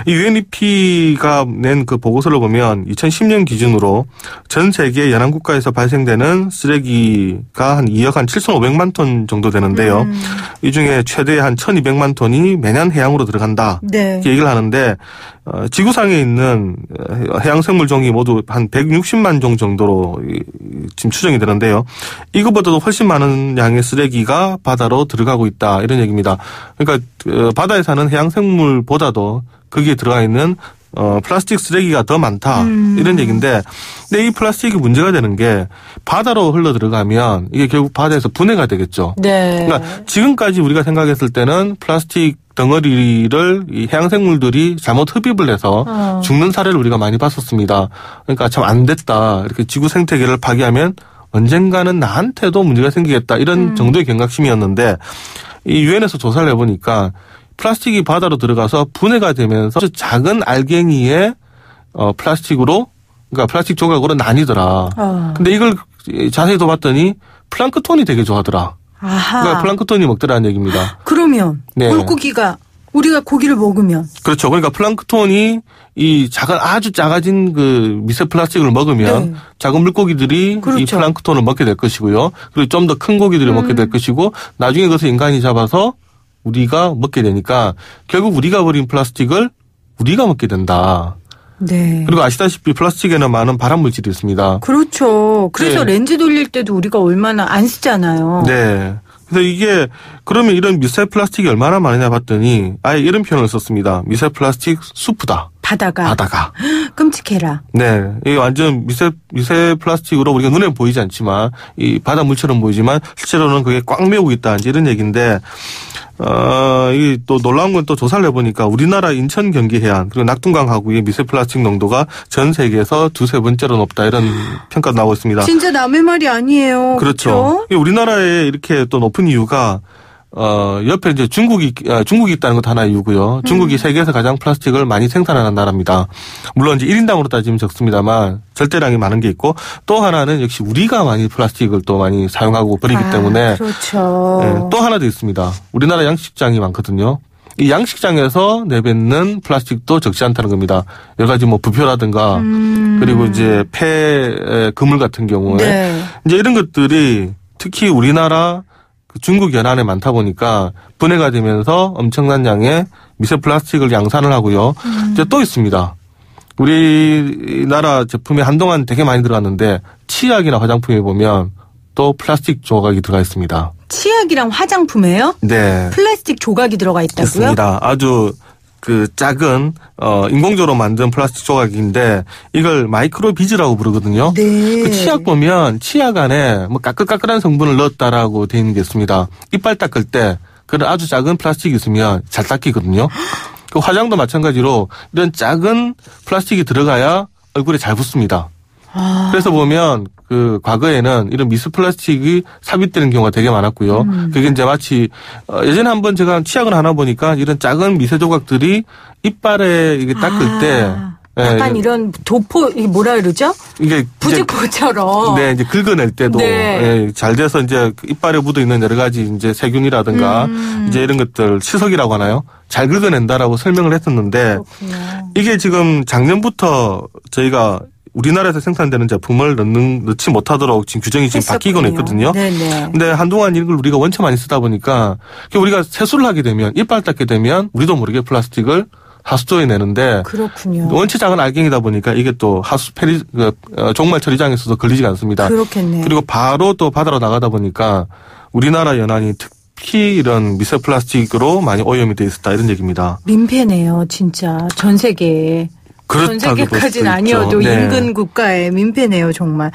이 UNEP가 낸 그 보고서를 보면 2010년 기준으로 전 세계 연안국가에서 발생되는 쓰레기가 한 2억 한 7,500만 톤 정도 되는데요. 이 중에 최대 한 1,200만 톤이 매년 해양으로 들어간다. 네. 이렇게 얘기를 하는데 지구상에 있는 해양생물 종이 모두 한 160만 종 정도로 지금 추정이 되는데요. 이것보다도 훨씬 많은 양의 쓰레기가 바다로 들어가고 있다 이런 얘기입니다. 그러니까 바다에 사는 해양생물보다도 거기에 들어가 있는 플라스틱 쓰레기가 더 많다 이런 얘기인데, 근데 이 플라스틱이 문제가 되는 게 바다로 흘러 들어가면 이게 결국 바다에서 분해가 되겠죠. 네. 그러니까 지금까지 우리가 생각했을 때는 플라스틱 덩어리를 이 해양생물들이 잘못 흡입을 해서 죽는 사례를 우리가 많이 봤었습니다. 그러니까 참 안 됐다. 이렇게 지구 생태계를 파괴하면 언젠가는 나한테도 문제가 생기겠다. 이런 정도의 경각심이었는데, 이 유엔에서 조사를 해보니까 플라스틱이 바다로 들어가서 분해가 되면서 작은 알갱이의 플라스틱으로, 그러니까 플라스틱 조각으로 나뉘더라. 근데 이걸 자세히 더 봤더니 플랑크톤이 되게 좋아하더라. 아하. 그러니까 플랑크톤이 먹더라는 얘기입니다. 그러면 네. 물고기가 우리가 고기를 먹으면 그렇죠. 그러니까 플랑크톤이 이 작은 아주 작아진 그 미세 플라스틱을 먹으면 네. 작은 물고기들이 그렇죠. 이 플랑크톤을 먹게 될 것이고요. 그리고 좀 더 큰 고기들이 먹게 될 것이고, 나중에 그것을 인간이 잡아서 우리가 먹게 되니까 결국 우리가 버린 플라스틱을 우리가 먹게 된다. 네. 그리고 아시다시피 플라스틱에는 많은 발암 물질이 있습니다. 그렇죠. 그래서 네. 렌즈 돌릴 때도 우리가 얼마나 안 쓰잖아요. 네. 그래서 이게 그러면 이런 미세 플라스틱이 얼마나 많으냐 봤더니 아예 이런 표현을 썼습니다. 미세 플라스틱 수프다. 바다가. 끔찍해라. 네. 이 완전 미세 플라스틱으로 우리가 눈에 보이지 않지만 이 바다 물처럼 보이지만 실제로는 그게 꽉 메우고 있다. 이제 이런 얘기인데, 이 또 놀라운 건 또 조사를 해보니까 우리나라 인천 경기 해안 그리고 낙동강 하구의 미세 플라스틱 농도가 전 세계에서 두세 번째로 높다 이런 평가도 나오고 있습니다. 진짜 남의 말이 아니에요. 그렇죠. 우리나라에 이렇게 또 높은 이유가 옆에 이제 중국이 있다는 것도 하나의 이유고요. 중국이 세계에서 가장 플라스틱을 많이 생산하는 나라입니다. 물론 이제 1인당으로 따지면 적습니다만 절대량이 많은 게 있고, 또 하나는 역시 우리가 많이 플라스틱을 또 많이 사용하고 버리기 때문에. 그렇죠. 네, 또 하나 더 있습니다. 우리나라 양식장이 많거든요. 이 양식장에서 내뱉는 플라스틱도 적지 않다는 겁니다. 여러 가지 뭐 부표라든가 그리고 이제 폐 그물 같은 경우에 네. 이제 이런 것들이 특히 우리나라 중국 연안에 많다 보니까 분해가 되면서 엄청난 양의 미세 플라스틱을 양산을 하고요. 이제 또 있습니다. 우리나라 제품에 한동안 되게 많이 들어갔는데 치약이나 화장품에 보면 또 플라스틱 조각이 들어가 있습니다. 치약이랑 화장품에요? 네. 플라스틱 조각이 들어가 있다고요? 있습니다. 아주 그 작은 인공적으로 만든 플라스틱 조각인데 이걸 마이크로 비즈라고 부르거든요. 네. 그 치약 보면 치약 안에 뭐 까끌까끌한 성분을 넣었다라고 되어 있는 게 있습니다. 이빨 닦을 때 그런 아주 작은 플라스틱이 있으면 잘 닦이거든요. 그 화장도 마찬가지로 이런 작은 플라스틱이 들어가야 얼굴에 잘 붙습니다. 그래서 보면 그 과거에는 이런 미세 플라스틱이 삽입되는 경우가 되게 많았고요. 그게 이제 마치 예전에 한번 제가 치약을 하나 보니까 이런 작은 미세 조각들이 이빨에 이게 닦을 때 약간 이런 도포 이게 뭐라 그러죠? 이게 부직포처럼. 네, 이제 긁어낼 때도 네. 잘 돼서 이제 이빨에 묻어 있는 여러 가지 이제 세균이라든가 이제 이런 것들 치석이라고 하나요? 잘 긁어낸다라고 설명을 했었는데 그렇군요. 이게 지금 작년부터 저희가 우리나라에서 생산되는 제품을 넣지 못하도록 지금 규정이 지금 바뀌고는 있거든요. 네네. 근데 한동안 이걸 우리가 원체 많이 쓰다 보니까 우리가 세수를 하게 되면 이빨 닦게 되면 우리도 모르게 플라스틱을 하수도에 내는데 그렇군요. 원체 작은 알갱이다 보니까 이게 또 종말 처리장에서도 걸리지가 않습니다. 그렇겠네요. 그리고 바로 또 바다로 나가다 보니까 우리나라 연안이 특히 이런 미세 플라스틱으로 많이 오염이 돼 있었다 이런 얘기입니다. 민폐네요, 진짜 전 세계에. 전 세계까지는 아니어도 네. 인근 국가의 민폐네요, 정말.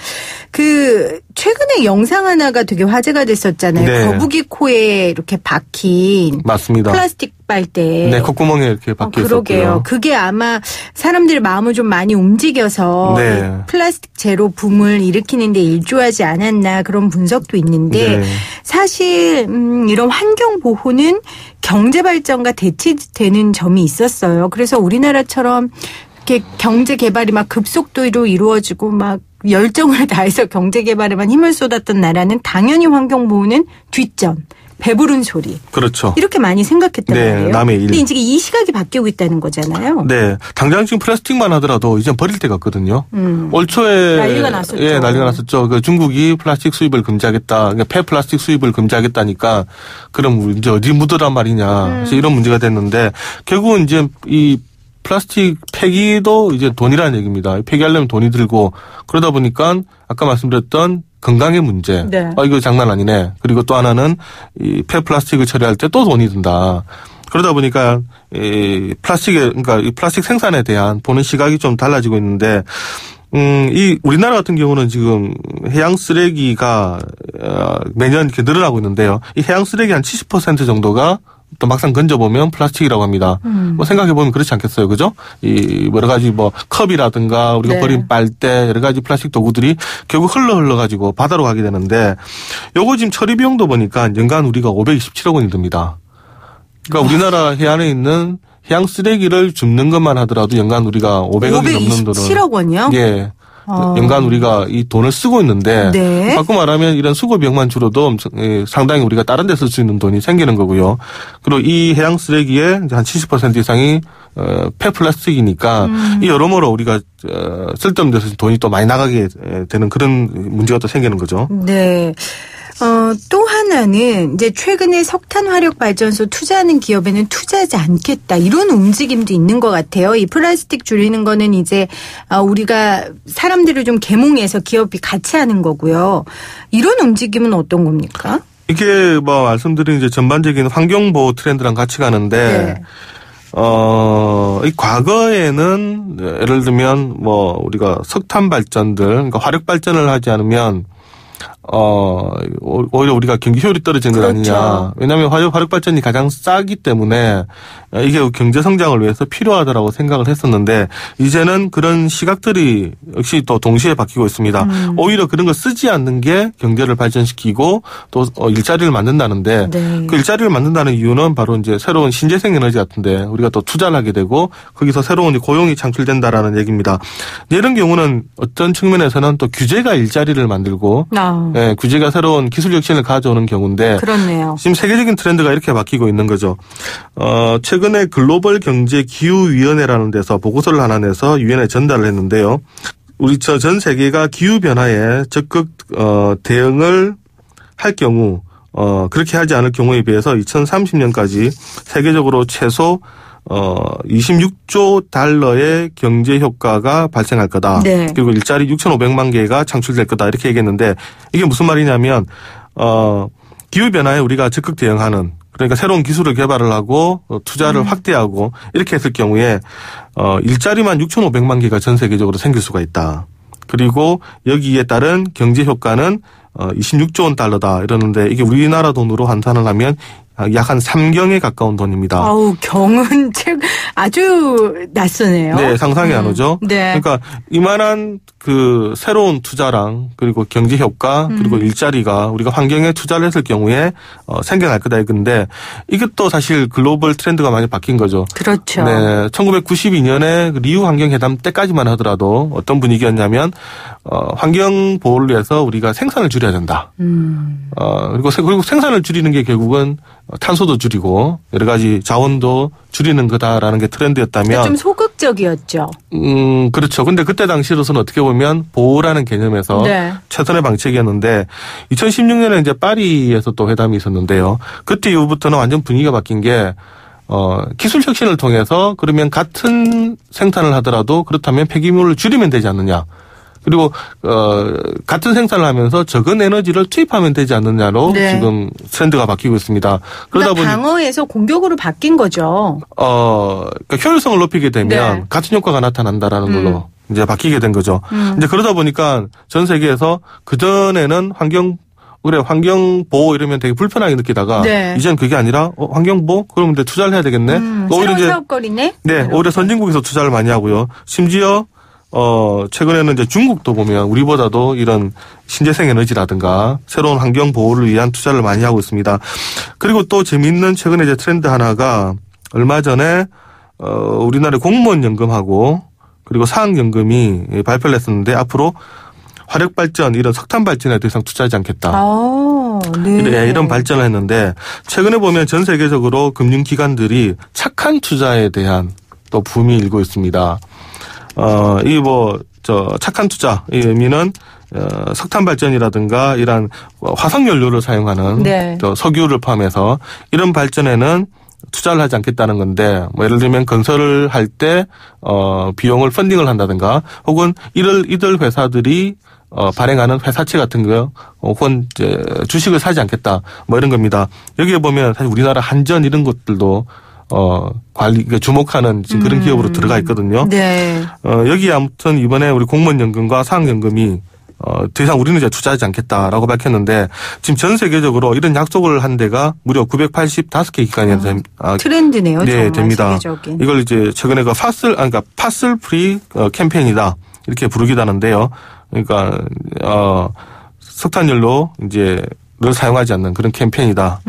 최근에 영상 하나가 되게 화제가 됐었잖아요. 네. 거북이 코에 이렇게 박힌 맞습니다. 플라스틱 빨대. 네, 콧구멍에 이렇게 박혀 그러게요. 있었고요. 그게 아마 사람들의 마음을 좀 많이 움직여서 네. 이 플라스틱 제로 붐을 일으키는 데 일조하지 않았나 그런 분석도 있는데 네. 사실 이런 환경 보호는 경제 발전과 대치되는 점이 있었어요. 그래서 우리나라처럼 이렇게 경제 개발이 막 급속도로 이루어지고 막 열정을 다해서 경제 개발에만 힘을 쏟았던 나라는 당연히 환경 보호는 뒷전, 배부른 소리. 그렇죠. 이렇게 많이 생각했단 네, 말이에요. 남의 일. 근데 이제 이 시각이 바뀌고 있다는 거잖아요. 네. 당장 지금 플라스틱만 하더라도 이제 버릴 때 같거든요. 올 초에. 난리가 났었죠. 예, 난리가 났었죠. 그 중국이 플라스틱 수입을 금지하겠다. 그러니까 폐플라스틱 수입을 금지하겠다니까 그럼 이제 어디 묻으란 말이냐. 그래서 이런 문제가 됐는데 결국은 이제 이 플라스틱 폐기도 이제 돈이라는 얘기입니다. 폐기하려면 돈이 들고 그러다 보니까 아까 말씀드렸던 건강의 문제. 네. 이거 장난 아니네. 그리고 또 하나는 이 폐플라스틱을 처리할 때 또 돈이 든다. 그러다 보니까 이 플라스틱 생산에 대한 보는 시각이 좀 달라지고 있는데 이 우리나라 같은 경우는 지금 해양 쓰레기가 매년 이렇게 늘어나고 있는데요. 이 해양 쓰레기 한 70% 정도가 또 막상 건져보면 플라스틱이라고 합니다. 뭐 생각해보면 그렇지 않겠어요. 그죠? 이 여러 가지 뭐 컵이라든가 우리가 네. 버린 빨대 여러 가지 플라스틱 도구들이 결국 흘러가지고 바다로 가게 되는데 요거 지금 처리 비용도 보니까 연간 우리가 527억 원이 듭니다. 그러니까 우리나라 해안에 있는 해양 쓰레기를 줍는 것만 하더라도 연간 우리가 500억이 넘는 돈을 527억 원이요? 예. 연간 우리가 이 돈을 쓰고 있는데 네. 바꿔 말하면 이런 수거 비용만 줄어도 상당히 우리가 다른 데 쓸 수 있는 돈이 생기는 거고요. 그리고 이 해양 쓰레기의 한 70% 이상이 폐플라스틱이니까 이 여러모로 우리가 쓸데없는 데서 돈이 또 많이 나가게 되는 그런 문제가 또 생기는 거죠. 네. 또 하나는 이제 최근에 석탄 화력 발전소 투자하는 기업에는 투자하지 않겠다 이런 움직임도 있는 것 같아요. 이 플라스틱 줄이는 거는 이제 우리가 사람들을 좀 계몽해서 기업이 같이 하는 거고요. 이런 움직임은 어떤 겁니까? 이게 뭐 말씀드린 이제 전반적인 환경보호 트렌드랑 같이 가는데 네. 이 과거에는 예를 들면 뭐 우리가 석탄 발전들 그러니까 화력 발전을 하지 않으면 오히려 우리가 경기 효율이 떨어지는 거 그렇죠. 아니냐. 왜냐하면 화력 발전이 가장 싸기 때문에 이게 경제 성장을 위해서 필요하다라고 생각을 했었는데 이제는 그런 시각들이 역시 또 동시에 바뀌고 있습니다. 오히려 그런 걸 쓰지 않는 게 경제를 발전시키고 또 일자리를 만든다는데 네. 그 일자리를 만든다는 이유는 바로 이제 새로운 신재생 에너지 같은데 우리가 또 투자를 하게 되고 거기서 새로운 고용이 창출된다라는 얘기입니다. 이런 경우는 어떤 측면에서는 또 규제가 일자리를 만들고 네, 규제가 새로운 기술 혁신을 가져오는 경우인데 그렇네요. 지금 세계적인 트렌드가 이렇게 바뀌고 있는 거죠. 최근에 글로벌 경제 기후위원회라는 데서 보고서를 하나 내서 유엔에 전달을 했는데요. 우리 전 세계가 기후 변화에 적극 대응을 할 경우 그렇게 하지 않을 경우에 비해서 2030년까지 세계적으로 최소 26조 달러의 경제 효과가 발생할 거다. 네. 그리고 일자리 6,500만 개가 창출될 거다. 이렇게 얘기했는데 이게 무슨 말이냐면 기후변화에 우리가 적극 대응하는 그러니까 새로운 기술을 개발을 하고 투자를 확대하고 이렇게 했을 경우에 일자리만 6,500만 개가 전 세계적으로 생길 수가 있다. 그리고 여기에 따른 경제 효과는 26조 원 달러다 이러는데 이게 우리나라 돈으로 환산을 하면 약 한 3경에 가까운 돈입니다. 아우 경은 아주 낯서네요. 네, 상상이 안 오죠. 네. 그러니까 이만한 그 새로운 투자랑 그리고 경제 효과 그리고 일자리가 우리가 환경에 투자를 했을 경우에 생겨날 거다 이건데 이것도 사실 글로벌 트렌드가 많이 바뀐 거죠. 그렇죠. 네, 1992년에 리우 환경회담 때까지만 하더라도 어떤 분위기였냐면 환경 보호를 위해서 우리가 생산을 줄여야 된다. 그리고 생산을 줄이는 게 결국은 탄소도 줄이고 여러 가지 자원도 줄이는 거다라는 게 트렌드였다면 좀 소극적이었죠. 그렇죠. 근데 그때 당시로서는 어떻게 보면 보호라는 개념에서 네. 최선의 방책이었는데 2016년에 이제 파리에서 또 회담이 있었는데요. 그때 이후부터는 완전 분위기가 바뀐 게 기술 혁신을 통해서 그러면 같은 생산을 하더라도 그렇다면 폐기물을 줄이면 되지 않느냐. 그리고 같은 생산을 하면서 적은 에너지를 투입하면 되지 않느냐로 네. 지금 트렌드가 바뀌고 있습니다. 그러다 그러니까 보니 방어에서 공격으로 바뀐 거죠. 그러니까 효율성을 높이게 되면 네. 같은 효과가 나타난다라는 걸로 이제 바뀌게 된 거죠. 이제 그러다 보니까 전 세계에서 그전에는 환경 보호 이러면 되게 불편하게 느끼다가 네. 이제는 그게 아니라 환경 보호 그러면 투자를 해야 되겠네. 새로운 사업거리네. 네, 오히려 선진국에서 투자를 많이 하고요. 심지어 최근에는 이제 중국도 보면 우리보다도 이런 신재생 에너지라든가 새로운 환경 보호를 위한 투자를 많이 하고 있습니다. 그리고 또 재미있는 최근에 이제 트렌드 하나가 얼마 전에 우리나라 공무원 연금하고 그리고 사학연금이 발표를 했었는데 앞으로 화력 발전 이런 석탄 발전에 더 이상 투자하지 않겠다. 네. 이런 발전을 했는데 최근에 보면 전 세계적으로 금융기관들이 착한 투자에 대한 또 붐이 일고 있습니다. 착한 투자, 이 의미는, 석탄 발전이라든가 이런 화석 연료를 사용하는 네. 또 석유를 포함해서 이런 발전에는 투자를 하지 않겠다는 건데, 뭐 예를 들면 건설을 할 때 비용을 펀딩을 한다든가, 혹은 이들 회사들이 발행하는 회사채 같은 거, 혹은 이제 주식을 사지 않겠다, 뭐 이런 겁니다. 여기에 보면 사실 우리나라 한전 이런 것들도 주목하는 지금 그런 기업으로 들어가 있거든요. 네. 여기 아무튼 이번에 우리 공무원연금과 사학연금이 더 이상 우리는 이제 투자하지 않겠다라고 밝혔는데, 지금 전 세계적으로 이런 약속을 한 데가 무려 985개 기관이 트렌드네요. 네, 정말 됩니다. 세계적인. 이걸 이제 최근에 파슬 프리 캠페인이다 이렇게 부르기도 하는데요. 그러니까 석탄연료 이제 를 사용하지 않는 그런 캠페인이다.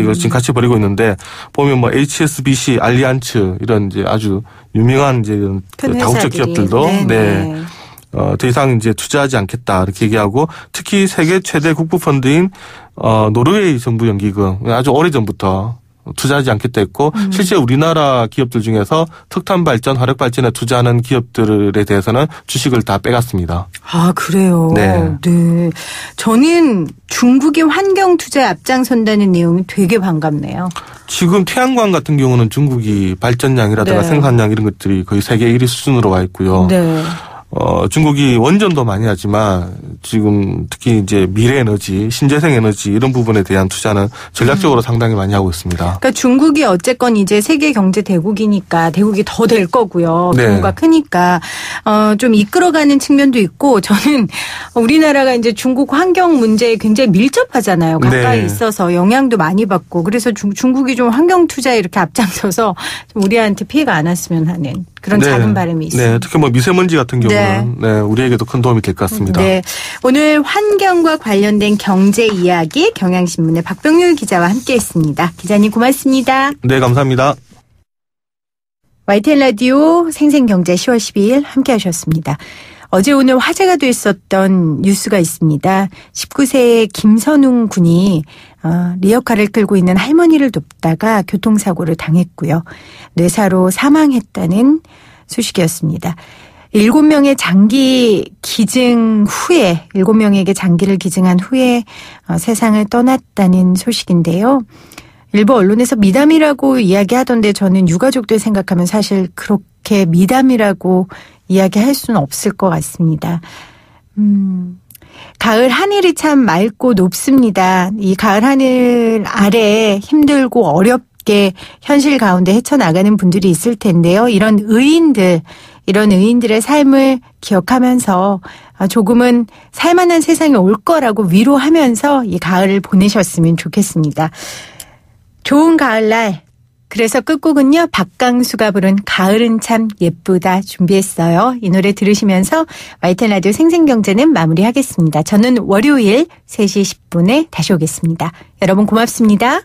이걸 지금 같이 벌이고 있는데, 보면 뭐 HSBC, 알리안츠 이런 이제 아주 유명한 이제 이런 다국적 기업들도 네. 더 이상 이제 투자하지 않겠다 이렇게 얘기하고, 특히 세계 최대 국부 펀드인 노르웨이 정부 연기금 아주 오래전부터 투자하지 않겠다 했고, 실제 우리나라 기업들 중에서 석탄 발전, 화력 발전에 투자하는 기업들에 대해서는 주식을 다 빼갔습니다. 아, 그래요? 네. 네. 저는 중국이 환경 투자에 앞장선다는 내용이 되게 반갑네요. 지금 태양광 같은 경우는 중국이 발전량이라든가 네. 생산량 이런 것들이 거의 세계 1위 수준으로 와 있고요. 네. 중국이 원전도 많이 하지만 지금 특히 이제 미래 에너지, 신재생 에너지 이런 부분에 대한 투자는 전략적으로 상당히 많이 하고 있습니다. 그러니까 중국이 어쨌건 이제 세계 경제 대국이니까 대국이 더 될 거고요. 네. 규모가 크니까 좀 이끌어가는 측면도 있고, 저는 우리나라가 이제 중국 환경 문제에 굉장히 밀접하잖아요. 가까이 네. 있어서 영향도 많이 받고, 그래서 중국이 좀 환경 투자에 이렇게 앞장서서 좀 우리한테 피해가 안 왔으면 하는 그런 네. 작은 바람이 있습니다. 네, 특히 뭐 미세먼지 같은 경우는 네, 우리에게도 큰 도움이 될 것 같습니다. 네, 오늘 환경과 관련된 경제 이야기 경향신문의 박병률 기자와 함께했습니다. 기자님 고맙습니다. 네, 감사합니다. YTN 라디오 생생경제 10월 12일 함께하셨습니다. 어제 오늘 화제가 됐었던 뉴스가 있습니다. 19세의 김선웅 군이 리어카를 끌고 있는 할머니를 돕다가 교통사고를 당했고요. 뇌사로 사망했다는 소식이었습니다. 7명의 장기 기증 후에, 7명에게 장기를 기증한 후에 세상을 떠났다는 소식인데요. 일부 언론에서 미담이라고 이야기하던데, 저는 유가족들 생각하면 사실 그렇게 미담이라고 이야기할 수는 없을 것 같습니다. 가을 하늘이 참 맑고 높습니다. 이 가을 하늘 아래 힘들고 어렵게 현실 가운데 헤쳐나가는 분들이 있을 텐데요. 이런 의인들의 삶을 기억하면서 조금은 살만한 세상이 올 거라고 위로하면서 이 가을을 보내셨으면 좋겠습니다. 좋은 가을날, 그래서 끝곡은요, 박강수가 부른 가을은 참 예쁘다 준비했어요. 이 노래 들으시면서 YTN 라디오 생생경제는 마무리하겠습니다. 저는 월요일 3시 10분에 다시 오겠습니다. 여러분 고맙습니다.